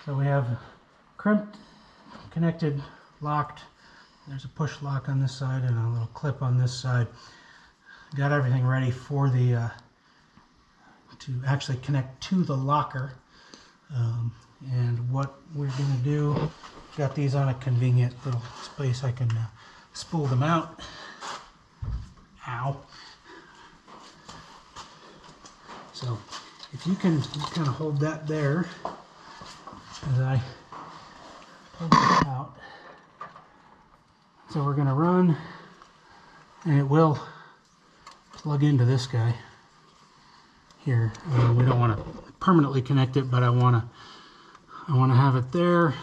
So we have crimped, connected, locked. There's a push lock on this side and a little clip on this side. Got everything ready for the to actually connect to the locker. And what we're going to do, got these on a convenient little space. I can spool them out. Ow. So if you can kind of hold that there as I pull it out. So we're going to run, and it will plug into this guy here. We don't want to permanently connect it, but I want to have it there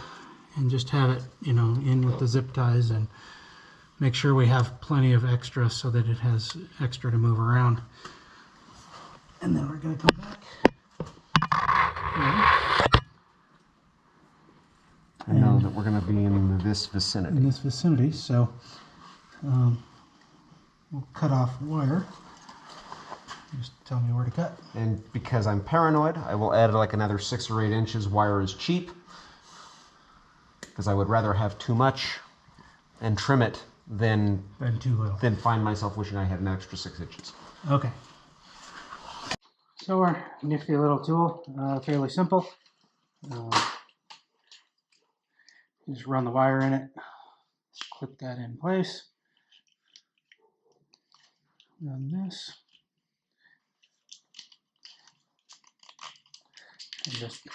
and just have it, you know, in with the zip ties and make sure we have plenty of extra so that it has extra to move around. And then we're going to come back. I know that we're going to be in this vicinity. In this vicinity, so we'll cut off the wire. Just tell me where to cut. And because I'm paranoid, I will add like another 6 or 8 inches. Wire is cheap. Because I would rather have too much and trim it than too little. Than find myself wishing I had an extra 6 inches. Okay. So our nifty little tool, fairly simple. Just run the wire in it, clip that in place, run this, and just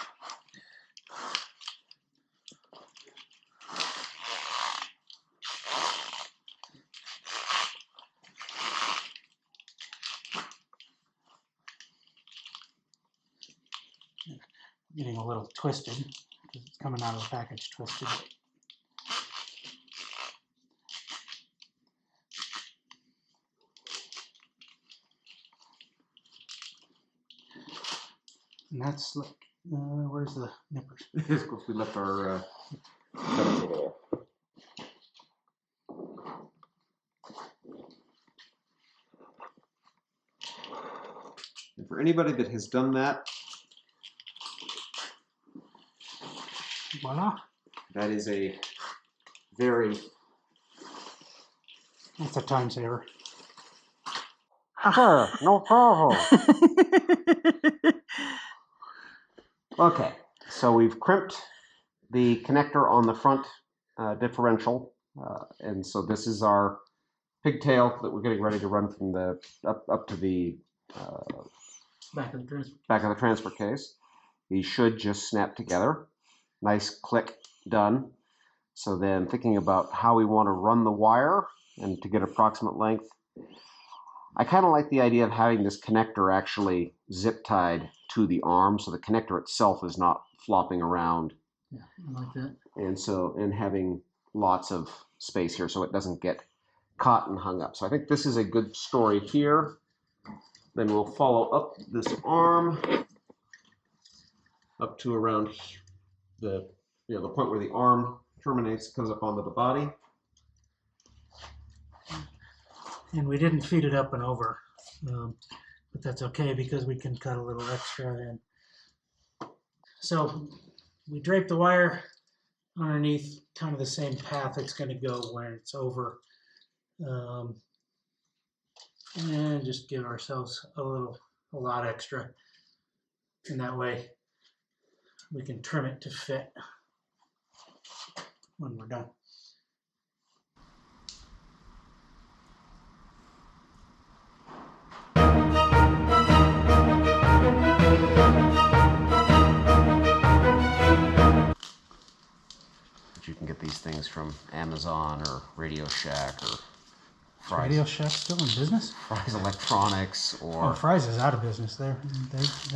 getting a little twisted because it's coming out of the package twisted. And that's like, where's the nippers? Of course, we left our cutters over there. And for anybody that has done that, Voila. that is a very... That's a time saver. No problem. Okay, so we've crimped the connector on the front differential, and so this is our pigtail that we're getting ready to run from the up to the back of the transfer case. These should just snap together. Nice click, done. So then thinking about how we want to run the wire and to get approximate length, I kind of like the idea of having this connector actually zip tied to the arm, so the connector itself is not flopping around. Yeah, I like that. And having lots of space here so it doesn't get caught and hung up. So I think this is a good story here. Then we'll follow up this arm up to around the point where the arm terminates, comes up onto the body. And we didn't feed it up and over, but that's okay because we can cut a little extra in. So we drape the wire underneath kind of the same path it's going to go when it's over. And just give ourselves a lot extra. And that way we can trim it to fit when we're done. You can get these things from Amazon or Radio Shack or Fry's. Radio Shack still in business? Fry's Electronics or... Oh, Fry's is out of business. They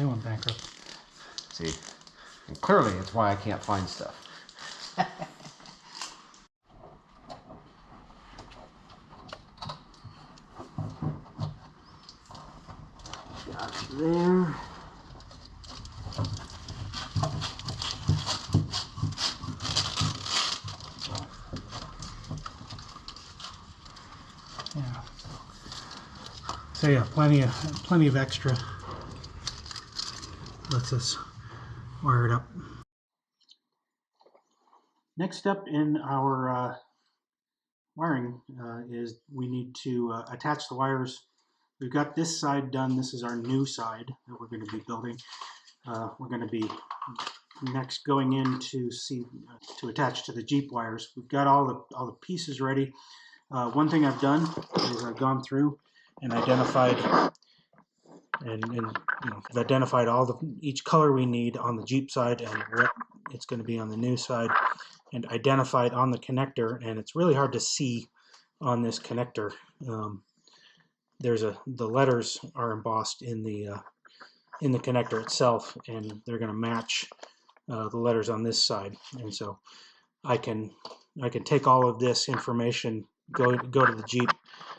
went bankrupt. See, and clearly it's why I can't find stuff. Got it there. Yeah. So yeah, plenty of extra. Lets us wire it up. Next step in our wiring is we need to attach the wires. We've got this side done. This is our new side that we're going to be building. We're going to be next going in to see to attach to the Jeep wires. We've got all the pieces ready. One thing I've done is I've gone through and identified identified each color we need on the Jeep side and what it's going to be on the new side, and identified on the connector. And it's really hard to see on this connector. The letters are embossed in the connector itself, and they're going to match the letters on this side. And so I can take all of this information, go to the Jeep,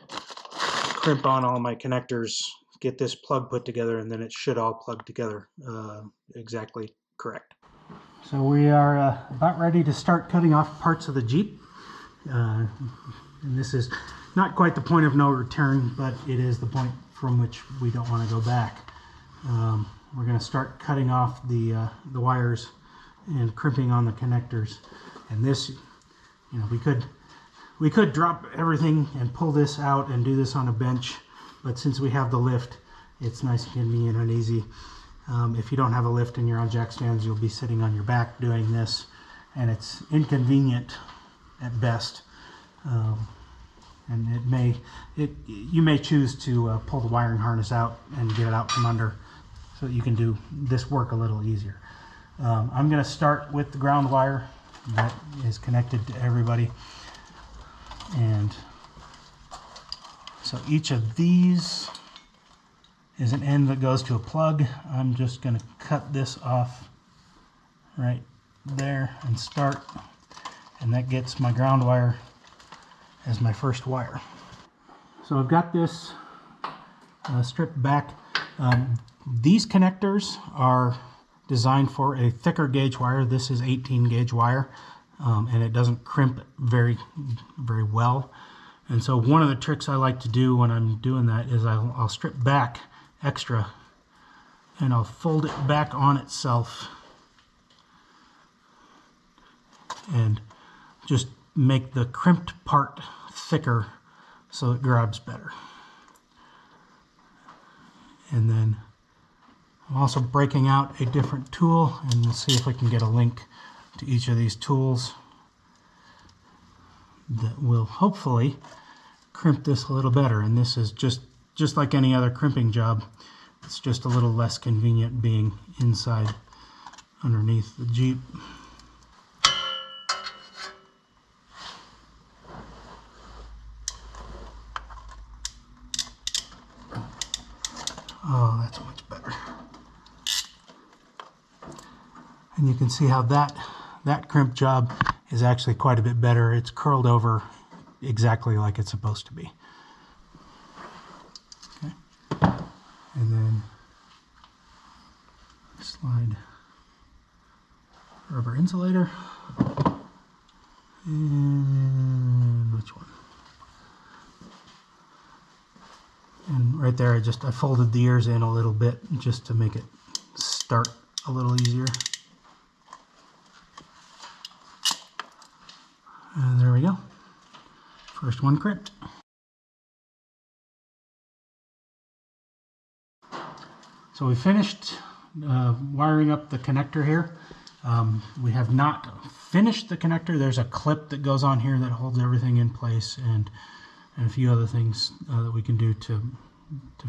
crimp on all my connectors, get this plug put together, and then it should all plug together exactly correct. So we are about ready to start cutting off parts of the Jeep. And this is not quite the point of no return, but it is the point from which we don't want to go back. We're going to start cutting off the wires and crimping on the connectors. And this, we could drop everything and pull this out and do this on a bench, but since we have the lift, it's nice and convenient and easy. If you don't have a lift and you're on jack stands, you'll be sitting on your back doing this, and it's inconvenient at best. And you may choose to pull the wiring harness out and get it out from under so that you can do this work a little easier. I'm going to start with the ground wire that is connected to everybody. And so each of these is an end that goes to a plug. I'm just going to cut this off right there and start, and that gets my ground wire as my first wire. So I've got this stripped back. These connectors are designed for a thicker gauge wire. This is 18 gauge wire, and it doesn't crimp very well. And so one of the tricks I like to do when I'm doing that is I'll strip back extra and I'll fold it back on itself and just make the crimped part thicker so it grabs better. And then I'm also breaking out a different tool, and we'll see if we can get a link to each of these tools that will hopefully crimp this a little better. And this is just like any other crimping job. It's just a little less convenient being inside underneath the Jeep. Oh, that's much better. And you can see how that crimp job is actually quite a bit better. It's curled over exactly like it's supposed to be. Okay. And then slide rubber insulator. And which one? And right there, I folded the ears in a little bit just to make it start a little easier. And there we go. First one crimped. So we finished wiring up the connector here. We have not finished the connector. There's a clip that goes on here that holds everything in place, and a few other things that we can do to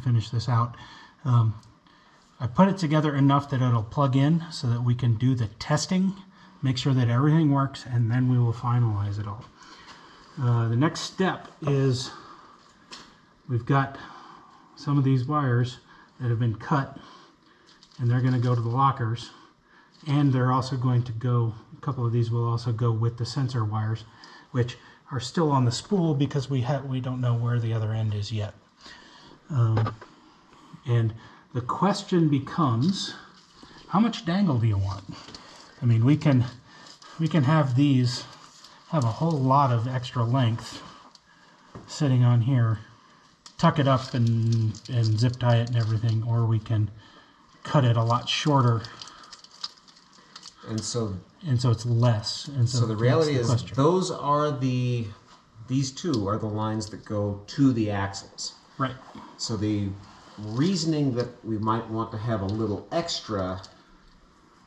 finish this out. I put it together enough that it'll plug in so that we can do the testing, make sure that everything works, and then we will finalize it all. The next step is we've got some of these wires that have been cut, and they're going to go to the lockers, and they're also going to go, a couple of these will also go with the sensor wires, which are still on the spool because we don't know where the other end is yet. And the question becomes, how much dangle do you want? I mean, we can have these have a whole lot of extra length sitting on here, tuck it up and zip tie it and everything, or we can cut it a lot shorter And so it's less. And so the reality is question. those are these two are the lines that go to the axles. Right. So the reasoning that we might want to have a little extra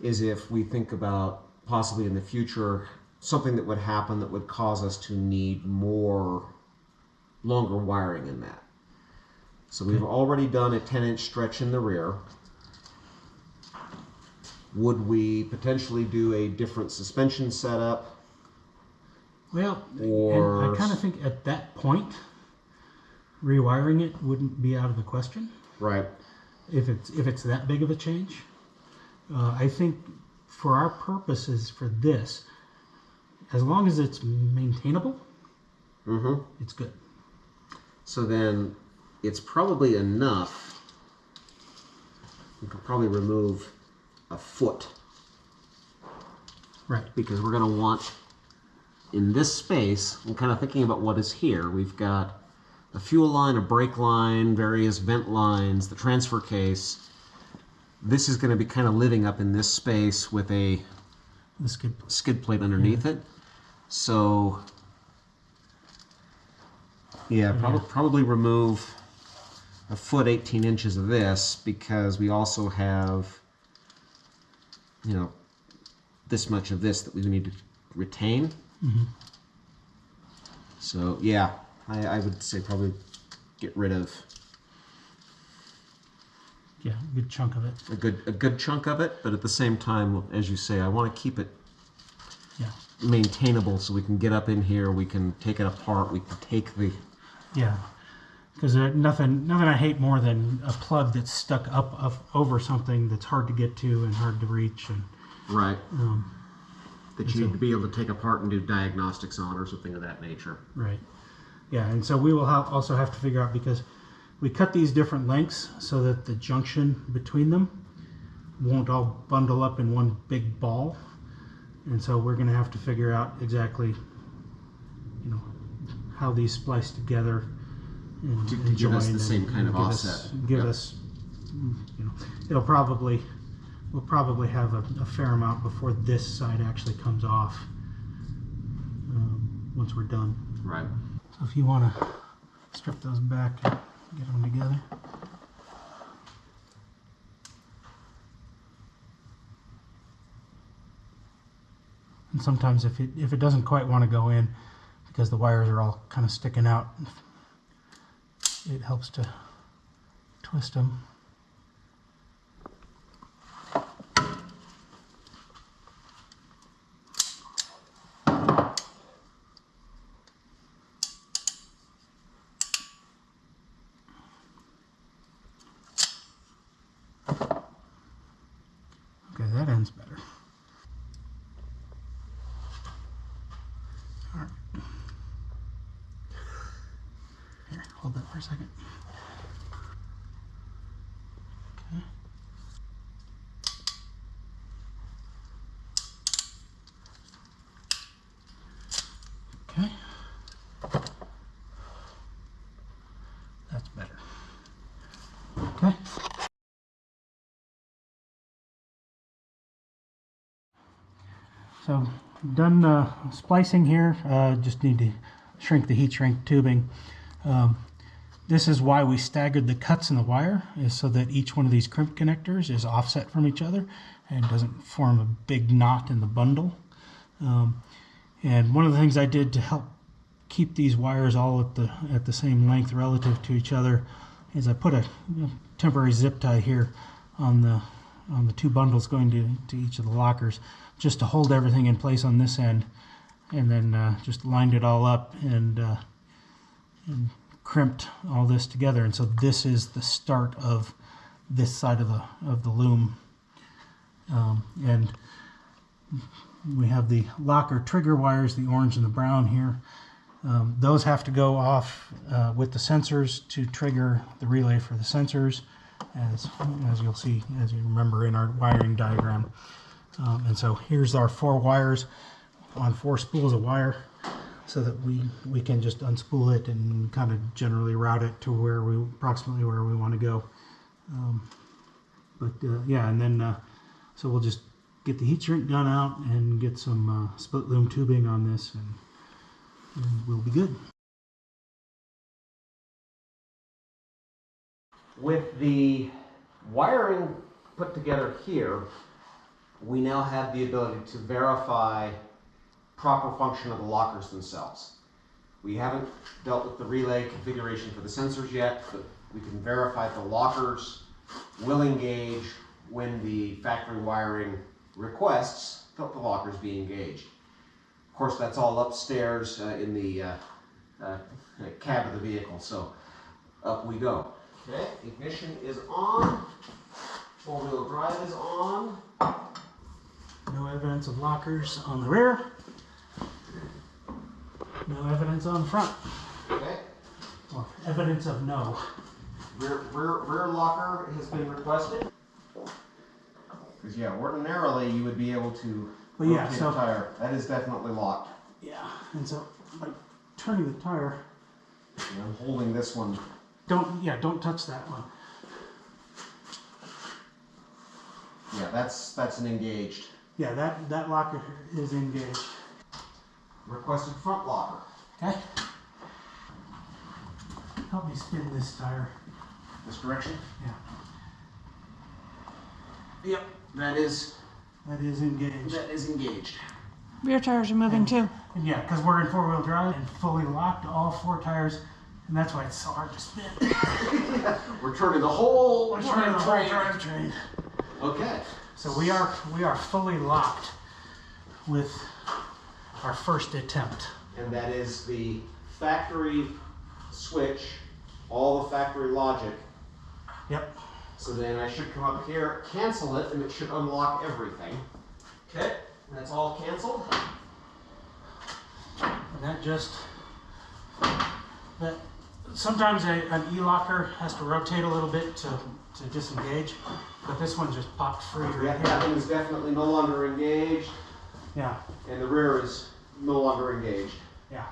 is if we think about possibly in the future something that would happen that would cause us to need longer wiring in that. So we've already done a 10-inch stretch in the rear. Would we potentially do a different suspension setup? Well, or and I kind of think at that point, rewiring it wouldn't be out of the question. Right. If it's that big of a change. I think for our purposes for this, as long as it's maintainable, it's good. So then it's probably enough. We could probably remove a foot. Right. Because we're going to want, in this space, I'm kind of thinking about what is here. We've got a fuel line, a brake line, various vent lines, the transfer case. This is going to be kind of living up in this space with the skid plate underneath it. So, yeah, probably remove a foot 18 inches of this, because we also have, you know, this much of this that we need to retain. So yeah, I would say probably get rid of a good chunk of it. A good chunk of it, but at the same time, as you say, I want to keep it maintainable so we can get up in here, we can take it apart, we can take the because nothing I hate more than a plug that's stuck up over something that's hard to get to and hard to reach, and that you need to be able to take apart and do diagnostics on or something of that nature. Right. Yeah, and so we will also have to figure out, because we cut these different lengths so that the junction between them won't all bundle up in one big ball. And so we're going to have to figure out exactly, you know, how these splice together and to give us the same kind of offset. Give us, you know, we'll probably have a fair amount before this side actually comes off once we're done. Right. So if you want to strip those back and get them together. And sometimes if it doesn't quite want to go in, because the wires are all kind of sticking out, it helps to twist them. Okay, that ends better. All right. Here, hold that for a second. Okay. Okay. That's better. Okay. So done splicing here. Just need to shrink the heat shrink tubing. This is why we staggered the cuts in the wire, is so that each one of these crimp connectors is offset from each other and doesn't form a big knot in the bundle. And one of the things I did to help keep these wires all at the same length relative to each other is I put a temporary zip tie here on the two bundles going to each of the lockers, just to hold everything in place on this end, and then just lined it all up and crimped all this together. And so this is the start of this side of the loom, and we have the locker trigger wires, the orange and the brown here. Those have to go off with the sensors to trigger the relay for the sensors, as you'll see, as you remember in our wiring diagram. And so here's our 4 wires on 4 spools of wire, so that we can just unspool it and kind of generally route it to approximately where we want to go. Yeah, and then so we'll just get the heat shrink gun out and get some split loom tubing on this, and we'll be good. With the wiring put together here, we now have the ability to verify proper function of the lockers themselves. We haven't dealt with the relay configuration for the sensors yet, but we can verify the lockers will engage when the factory wiring requests that the lockers be engaged. Of course, that's all upstairs in the cab of the vehicle, so up we go. Okay, ignition is on, four-wheel drive is on. No evidence of lockers on the rear. No evidence on the front. Okay. Or evidence of no. Rear locker has been requested. Because yeah, ordinarily you would be able to rotate the tire. That is definitely locked. Yeah, and so by turning the tire, and I'm holding this one. Don't touch that one. Yeah, that's an engaged. Yeah, that locker is engaged. Requested front locker. Okay. Help me spin this tire. This direction? Yeah. Yep, that is engaged. That is engaged. Rear tires are moving too. And yeah, because we're in four-wheel drive and fully locked, all four tires, and that's why it's so hard to spin. We're turning the whole drivetrain. Okay. So we are fully locked with our first attempt. And that is the factory switch, all the factory logic. Yep. So then I should come up here, cancel it, and it should unlock everything. Okay, that's all canceled. And that sometimes an E-Locker has to rotate a little bit to disengage, but this one just popped free right Yeah, here. that one is definitely no longer engaged, Yeah. and the rear is no longer engaged. Yeah.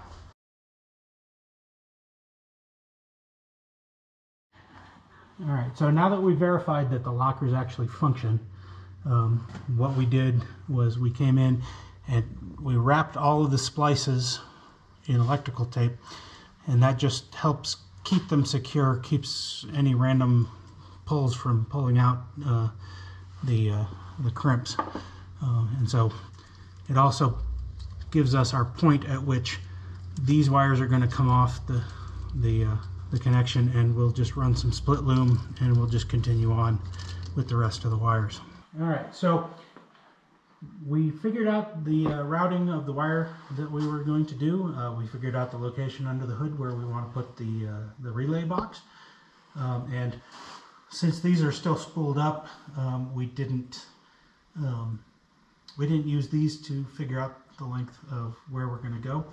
All right, so now that we verified that the lockers actually function, what we did was we came in and we wrapped all of the splices in electrical tape, and that just helps keep them secure, keeps any random pulls from pulling out the crimps. And so it also gives us our point at which these wires are going to come off the connection, and we'll just run some split loom and we'll just continue on with the rest of the wires. All right, so we figured out the routing of the wire that we were going to do. We figured out the location under the hood where we want to put the relay box, and since these are still spooled up, we didn't use these to figure out the length of where we're going to go.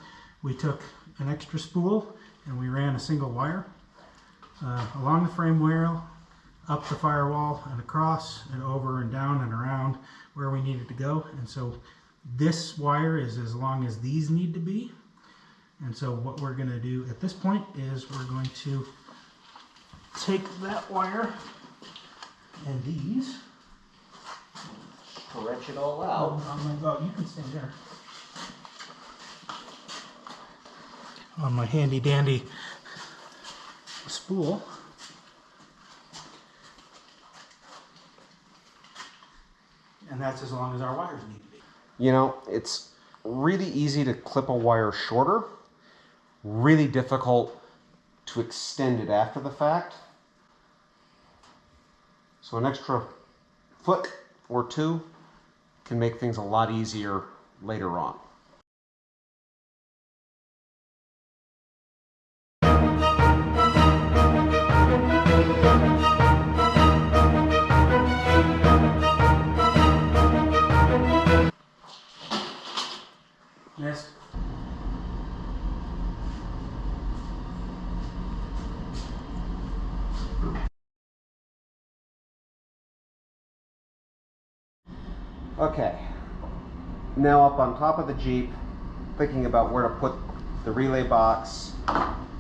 We took an extra spool and we ran a single wire along the frame rail, up the firewall and across and over and down and around where we needed to go. And so this wire is as long as these need to be. And so what we're going to do at this point is we're going to take that wire and these. Stretch it all out. Oh, you can stand there. On my handy dandy spool. And that's as long as our wires need to be. You know, it's really easy to clip a wire shorter, really difficult to extend it after the fact. So an extra foot or two can make things a lot easier later on. Missed. Okay, now up on top of the Jeep, thinking about where to put the relay box.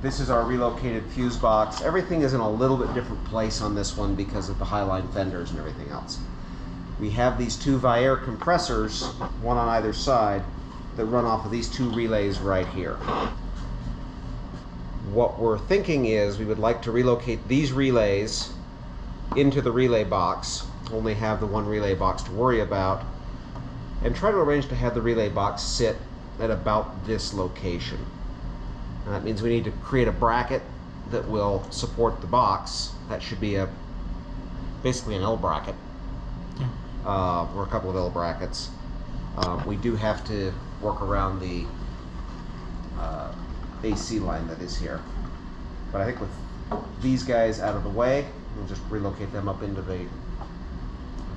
This is our relocated fuse box. Everything is in a little bit different place on this one because of the Highline fenders and everything else. we have these two Viair compressors, one on either side, that run off of these two relays right here. What we're thinking is we would like to relocate these relays into the relay box, only have the one relay box to worry about, and try to arrange to have the relay box sit at about this location. And that means we need to create a bracket that will support the box. That should be basically an L bracket, or a couple of L brackets. We do have to work around the AC line that is here. But I think with these guys out of the way, we'll just relocate them up into the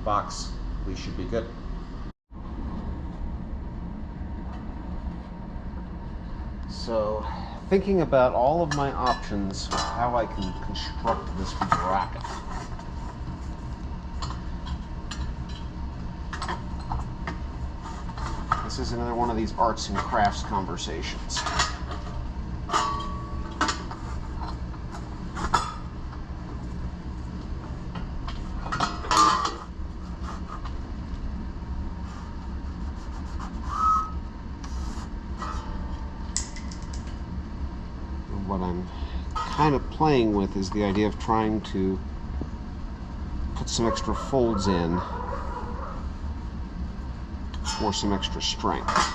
box. We should be good. So, thinking about all of my options, how I can construct this bracket. This is another one of these arts and crafts conversations. What I'm kind of playing with is the idea of trying to put some extra folds in for some extra strength.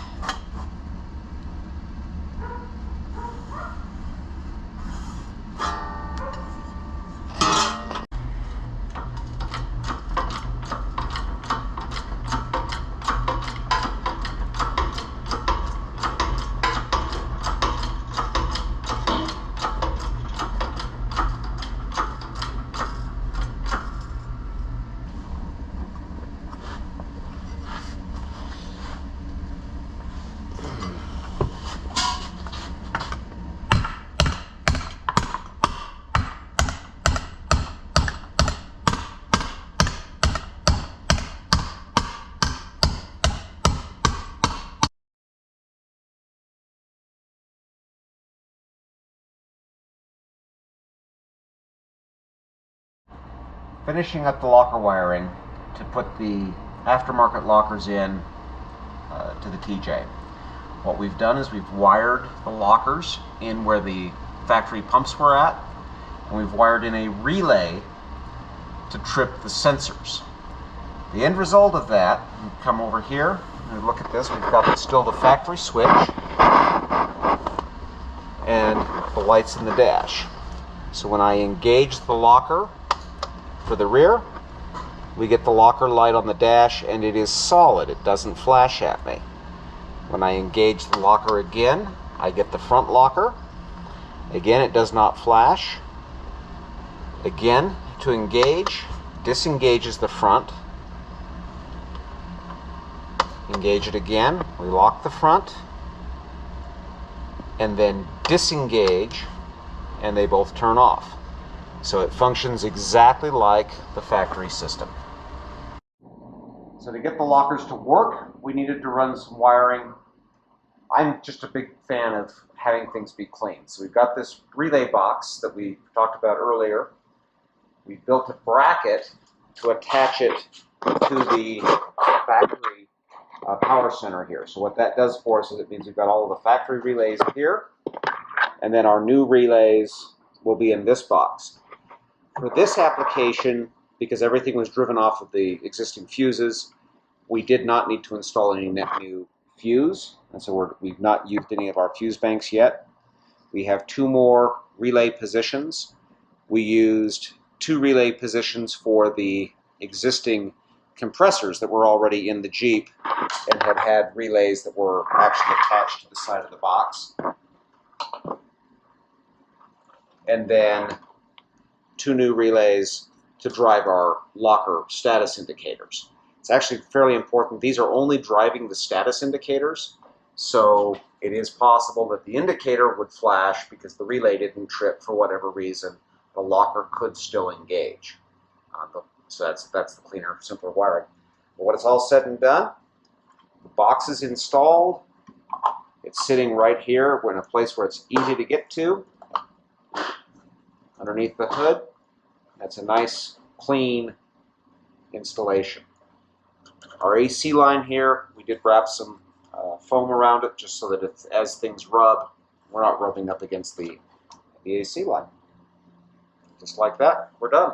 Finishing up the locker wiring to put the aftermarket lockers in to the TJ. What we've done is we've wired the lockers in where the factory pumps were at, and we've wired in a relay to trip the sensors. The end result of that, we come over here and look at this, we've got still the factory switch and the lights in the dash. So when I engage the locker for the rear, we get the locker light on the dash and it is solid, it doesn't flash at me. When I engage the locker again, I get the front locker. Again, it does not flash. Again, to engage, disengages the front. Engage it again, we lock the front, and then disengage, and they both turn off. So it functions exactly like the factory system. So to get the lockers to work, we needed to run some wiring. I'm just a big fan of having things be clean. So we've got this relay box that we talked about earlier. We built a bracket to attach it to the factory power center here. So what that does for us is it means we've got all of the factory relays here, and then our new relays will be in this box. For this application, because everything was driven off of the existing fuses, we did not need to install any net new fuse, and so we've not used any of our fuse banks yet. We have 2 more relay positions. We used 2 relay positions for the existing compressors that were already in the Jeep and had relays that were actually attached to the side of the box. And then 2 new relays to drive our locker status indicators. It's actually fairly important. These are only driving the status indicators, so it is possible that the indicator would flash because the relay didn't trip for whatever reason. The locker could still engage. So that's the cleaner, simpler wiring. But when it's all said and done, the box is installed. It's sitting right here. We're in a place where it's easy to get to. Underneath the hood, that's a nice, clean installation. Our AC line here, we did wrap some foam around it just so that as things rub, we're not rubbing up against the AC line. Just like that, we're done.